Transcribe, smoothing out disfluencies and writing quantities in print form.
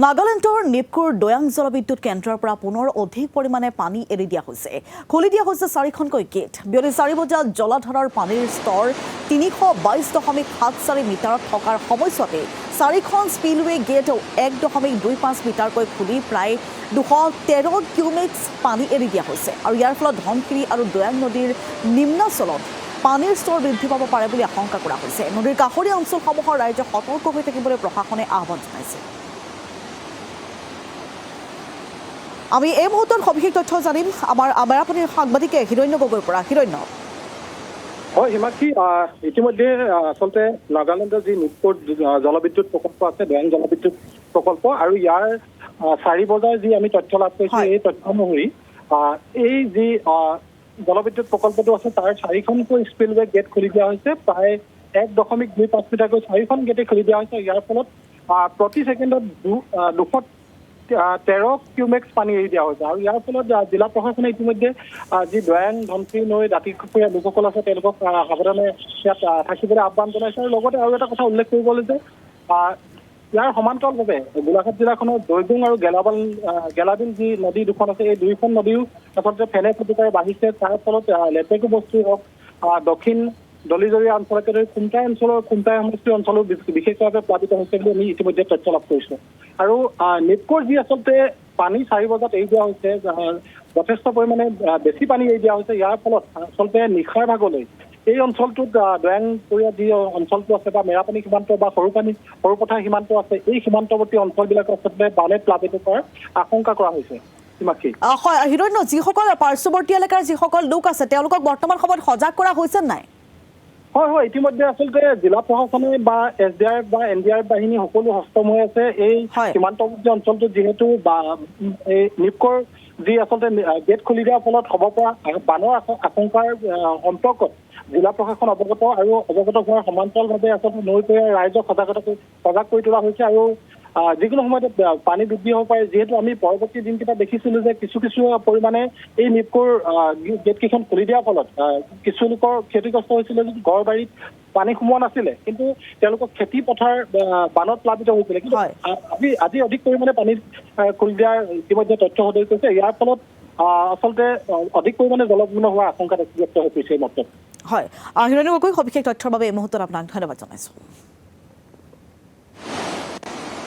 নাগালেণ্ডৰ নিপকুৰ দয়াং জলবিদ্যুৎ কেন্দ্ৰৰ পৰা পুনৰ অধিক পৰিমাণে পানী এৰি দিয়া হৈছে। খুলি দিয়া হৈছে 4খনকৈ গেট। বিয়লি 4 বজাত জলাধাৰৰ পানীৰ স্তৰ 322.74 মিটাৰত থকাৰ সময়ছোৱাতে 4খন স্পিলৱে গেট 1.25 মিটাৰকৈ খুলি প্ৰায় 213 কিউমেক্স পানী এৰি দিয়া হৈছে আৰু ইয়াৰ ফলত ধনশিৰি আৰু দয়াং নদীৰ নিম্নাঞ্চলত পানীৰ স্তৰ বৃদ্ধি পাব পাৰে বুলি আশংকা কৰা হৈছে। নদীৰ কাষৰীয়া অঞ্চলসমূহৰ ৰাইজে সতৰ্ক হৈ থাকিবলৈ প্ৰশাসনে আহ্বান জনাইছে। আমি এই মুহূৰ্তত সবিশেষ তথ্য জানিম আমাৰ আমাৰাপনিৰ সাংবাদিকে হিৰণ্য গগৈৰ পৰা। হিৰণ্য, হয় হিমাক্ষী, ইতিমধ্যে আচলতে নাগালেণ্ডৰ যি নিপকুৰ জলবিদ্যুৎ প্ৰকল্প আছে, দয়াং জলবিদ্যুৎ প্ৰকল্প, আৰু ইয়াৰ 4 বজাৰ যি আমি তথ্য লাভ কৰিছো, এই তথ্য অনুসৰি এই যি জলবিদ্যুৎ প্ৰকল্পটো আছে তাৰ 4খনকৈ স্পিলৱে গেট খুলি দিয়া হৈছে। প্ৰায় 1.25 মিটাৰকৈ 4খন গেটে খুলি দিয়া হৈছে। ইয়াৰ ফলত প্ৰতি ছেকেণ্ডত 213 কিউমেক্স পানী এৰি দিয়া হৈছে আৰু ইয়াৰ ফলত জিলা প্ৰশাসনে ইতিমধ্যে যি দয়াং ধনশিৰি নৈ দাঁতিকাষৰীয়া লোকসকল আছে তেওঁলোকক সাৱধানে ইয়াত থাকিবলৈ আহ্বান জনাইছে। আৰু লগতে আৰু এটা কথা উল্লেখ কৰিব যে ইয়াৰ সমান্তৰালভাৱে গোলাঘাট জিলাখনৰ দৈগুং আৰু গেলাবিল যি নদী দুখন আছে, এই দুয়োখন নদীও আচলতে ফেনে ফুটুকাৰে বাঢ়িছে। তাৰ ফলত লেটেকু বস্তি হওক, দক্ষিণ দলিজৰীয়া অঞ্চলকে ধৰি খুমটাই সমষ্টিৰ অঞ্চলো বিশেষভাৱে প্লাবিত হৈছে বুলি আমি ইতিমধ্যে তথ্য লাভ কৰিছো। আৰু নিপকুৰ যি আচলতে পানী 4 বজাত এৰি দিয়া হৈছে, যথেষ্ট পৰিমাণে বেছি পানী এৰি দিয়া হৈছে। ইয়াৰ ফলত আচলতে নিশাৰ ভাগলৈ এই অঞ্চলটোত দয়াংপুৰীয়া যি অঞ্চলটো আছে বা মেৰাপানী সীমান্ত বা সৰুপথাৰ সীমান্ত আছে, এই সীমান্তৱৰ্তী অঞ্চলবিলাকত আচলতে বানে প্লাবিত কৰাৰ আশংকা কৰা হৈছে। হয় হিৰণ্য, যিসকল পাৰ্শ্বৱৰ্তী এলেকাৰ যিসকল লোক আছে তেওঁলোকক বৰ্তমান সময়ত সজাগ কৰা হৈছে নাই? হয়, ইতিমধ্যে আচলতে জিলা প্ৰশাসনে বা SDRF বা NDRF বাহিনী সকলো সষ্টম হৈ আছে। এই সীমান্তৱৰ্তী অঞ্চলটোত যিহেতু এই নিপকুৰ যি আচলতে গেট খুলি দিয়াৰ ফলত হ'ব পৰা বানৰ আশংকাৰ সম্পৰ্কত জিলা প্ৰশাসন অৱগত হোৱাৰ সমান্তৰালভাৱে আচলতে নৈপৰীয়া ৰাইজক সজাগ কৰি তোলা হৈছে। আৰু যিকোনো সময়তে পানী বৃদ্ধি হ'ব পাৰে, যিহেতু আমি পৰৱৰ্তী দিনকেইটা দেখিছিলো যে কিছু পৰিমাণে এই নিপকুৰ গেটকেইখন খুলি দিয়াৰ ফলত কিছু লোকৰ ক্ষতিগ্ৰস্ত হৈছিলে, যদি ঘৰ বাৰীত পানী সোমোৱা নাছিলে, কিন্তু তেওঁলোকৰ খেতি পথাৰ বানত প্লাবিত হৈছিলে। কিন্তু আজি অধিক পৰিমাণে পানী খুলি দিয়াৰ ইতিমধ্যে তথ্য সদৰি কৰিছে। ইয়াৰ ফলত আচলতে অধিক পৰিমাণে জলমগ্ন হোৱাৰ আশংকা ব্যক্ত হৈ পৰিছে এই মুহূৰ্তত। হয়, হিৰণ্য গগৈ সবিশেষ তথ্যৰ বাবে এই মুহূৰ্তত আপোনাক ধন্যবাদ জনাইছো।